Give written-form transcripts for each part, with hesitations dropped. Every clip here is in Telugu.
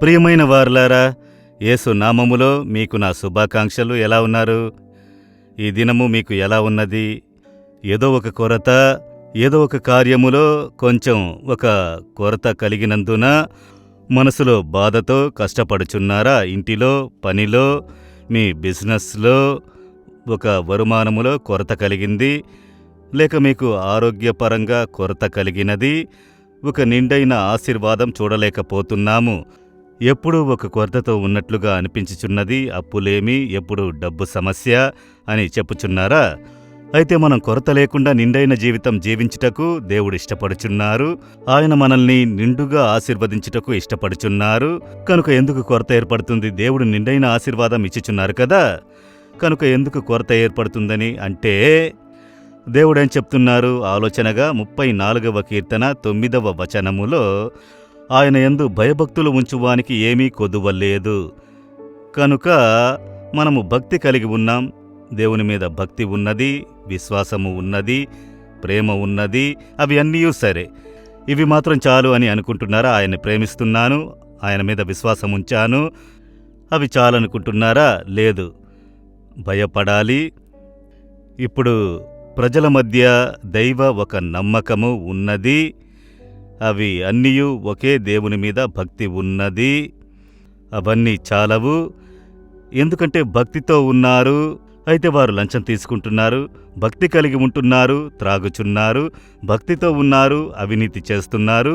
ప్రియమైన వారలారా, యేసు నామములో మీకు నా శుభాకాంక్షలు. ఎలా ఉన్నారు? ఈ దినము మీకు ఎలా ఉన్నది? ఏదో ఒక కొరత, ఏదో ఒక కార్యములో కొంచెం ఒక కొరత కలిగినందున మనసులో బాధతో కష్టపడుచున్నారా? ఇంటిలో, పనిలో, మీ బిజినెస్లో, ఒక వరుమానములో కొరత కలిగింది, లేక మీకు ఆరోగ్యపరంగా కొరత కలిగినది, ఒక నిండైన ఆశీర్వాదం చూడలేకపోతున్నాము. ఎప్పుడూ ఒక కొరతతో ఉన్నట్లుగా అనిపించుచున్నది. అప్పులేమి, ఎప్పుడు డబ్బు సమస్య అని చెప్పుచున్నారా? అయితే మనం కొరత లేకుండా నిండైన జీవితం జీవించుటకు దేవుడు ఇష్టపడుచున్నారు. ఆయన మనల్ని నిండుగా ఆశీర్వదించుటకు ఇష్టపడుచున్నారు. కనుక ఎందుకు కొరత ఏర్పడుతుంది? దేవుడు నిండైన ఆశీర్వాదం ఇచ్చుచున్నారు కదా. కనుక ఎందుకు కొరత ఏర్పడుతుందని అంటే, దేవుడేం చెప్తున్నారు? ఆలోచనగా 34వ కీర్తన 9వ వచనములో, ఆయన యందు భయభక్తులు ఉంచువానికి ఏమీ కొదువలేదు. కనుక మనము భక్తి కలిగి ఉన్నాం. దేవుని మీద భక్తి ఉన్నది, విశ్వాసము ఉన్నది, ప్రేమ ఉన్నది. అవి అన్నీ సరే, ఇవి మాత్రం చాలు అని అనుకుంటున్నారా? ఆయన్ని ప్రేమిస్తున్నాను, ఆయన మీద విశ్వాసం ఉంచాను, అవి చాలనుకుంటున్నారా? లేదు, భయపడాలి. ఇప్పుడు ప్రజల మధ్య దైవ ఒక నమ్మకము ఉన్నది. అవి అన్నీ ఒకే దేవుని మీద భక్తి ఉన్నది. అవన్నీ చాలవు. ఎందుకంటే భక్తితో ఉన్నారు. అయితే వారు లంచం తీసుకుంటున్నారు, భక్తి కలిగి ఉంటున్నారు, త్రాగుచున్నారు, భక్తితో ఉన్నారు, అవినీతి చేస్తున్నారు.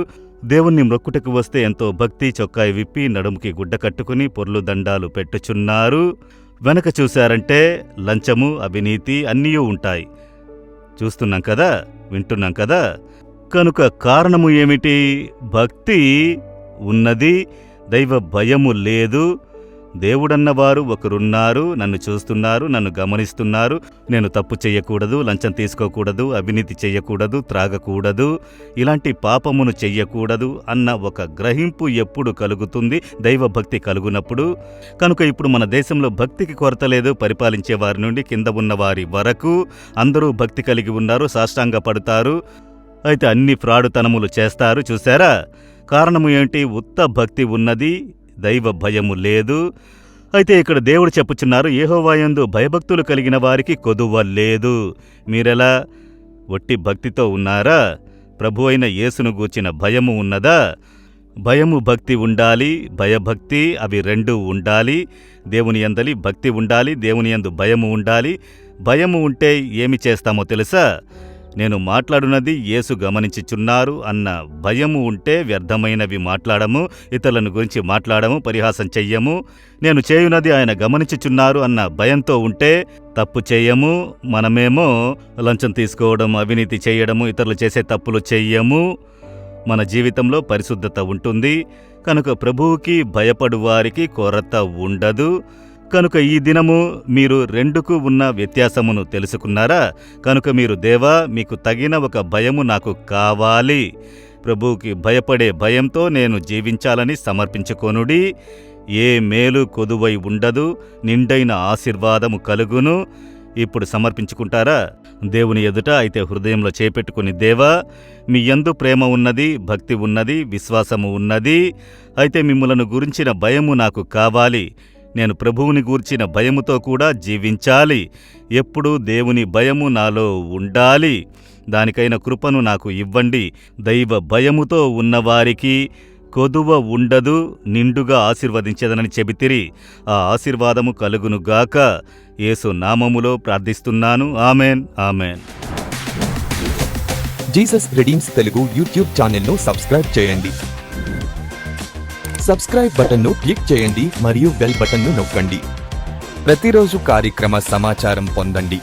దేవుణ్ణి మ్రొక్కుటకు వస్తే ఎంతో భక్తి, చొక్కాయి విప్పి నడుముకి గుడ్డ కట్టుకుని పొర్లు దండాలు పెట్టుచున్నారు. వెనక చూశారంటే లంచము, అవినీతి అన్నీ ఉంటాయి. చూస్తున్నాం కదా, వింటున్నాం కదా. కనుక కారణము ఏమిటి? భక్తి ఉన్నది, దైవ భయము లేదు. దేవుడన్నవారు ఒకరున్నారు, నన్ను చూస్తున్నారు, నన్ను గమనిస్తున్నారు. నేను తప్పు చెయ్యకూడదు, లంచం తీసుకోకూడదు, అవినీతి చెయ్యకూడదు, త్రాగకూడదు, ఇలాంటి పాపమును చెయ్యకూడదు అన్న ఒక గ్రహింపు ఎప్పుడు కలుగుతుంది? దైవభక్తి కలుగునప్పుడు. కనుక ఇప్పుడు మన దేశంలో భక్తికి కొరత లేదు. పరిపాలించే వారి నుండి కింద ఉన్న వారి వరకు అందరూ భక్తి కలిగి ఉన్నారు, సాష్టాంగ పడతారు. అయితే అన్ని ఫ్రాడుతనములు చేస్తారు. చూశారా? కారణము ఏంటి? ఉత్త భక్తి ఉన్నది, దైవ భయము లేదు. అయితే ఇక్కడ దేవుడు చెప్పుచున్నారు, యెహోవా యందు భయభక్తులు కలిగిన వారికి కొదువ లేదు. మీరెలా? ఒట్టి భక్తితో ఉన్నారా? ప్రభు అయిన యేసును గూర్చిన భయము ఉన్నదా? భయము, భక్తి ఉండాలి. భయభక్తి అవి రెండూ ఉండాలి. దేవుని యందలి భక్తి ఉండాలి, దేవుని యందు భయము ఉండాలి. భయము ఉంటే ఏమి చేస్తామో తెలుసా? నేను మాట్లాడున్నది యేసు గమనించుచున్నారు అన్న భయము ఉంటే వ్యర్థమైనవి మాట్లాడము, ఇతరులను గురించి మాట్లాడము, పరిహాసం చెయ్యము. నేను చేయున్నది ఆయన గమనించుచున్నారు అన్న భయంతో ఉంటే తప్పు చెయ్యము. మనమేమో లంచం తీసుకోవడం, అవినీతి చెయ్యడము, ఇతరులు చేసే తప్పులు చెయ్యము. మన జీవితంలో పరిశుద్ధత ఉంటుంది. కనుక ప్రభువుకి భయపడు వారికి కొరత ఉండదు. కనుక ఈ దినము మీరు రెండుకు ఉన్న వ్యత్యాసమును తెలుసుకున్నారా? కనుక మీరు, దేవా, మీకు తగిన ఒక భయము నాకు కావాలి, ప్రభువుకి భయపడే భయంతో నేను జీవించాలని సమర్పించుకొనుడి. ఏ మేలు కొదువై ఉండదు, నిండైన ఆశీర్వాదము కలుగును. ఇప్పుడు సమర్పించుకుంటారా దేవుని ఎదుట? అయితే హృదయంలో చేపెట్టుకుని, దేవా, మీ యందు ప్రేమ ఉన్నది, భక్తి ఉన్నది, విశ్వాసము ఉన్నది. అయితే మిమ్ములను గురించిన భయము నాకు కావాలి. నేను ప్రభువుని గూర్చిన భయముతో కూడా జీవించాలి. ఎప్పుడూ దేవుని భయము నాలో ఉండాలి. దానికైన కృపను నాకు ఇవ్వండి. దైవ భయముతో ఉన్నవారికి కొదువ ఉండదు, నిండుగా ఆశీర్వదించేదనని చెబితిరి. ఆ ఆశీర్వాదము కలుగునుగాక. యేసు నామములో ప్రార్థిస్తున్నాను. Amen, amen. Jesus redeems Telugu YouTube ఛానల్ను సబ్స్క్రైబ్ చేయండి. సబ్స్క్రైబ్ బటన్ను క్లిక్ చేయండి మరియు బెల్ బటన్ను నొక్కండి. ప్రతిరోజు కార్యక్రమ సమాచారం పొందండి.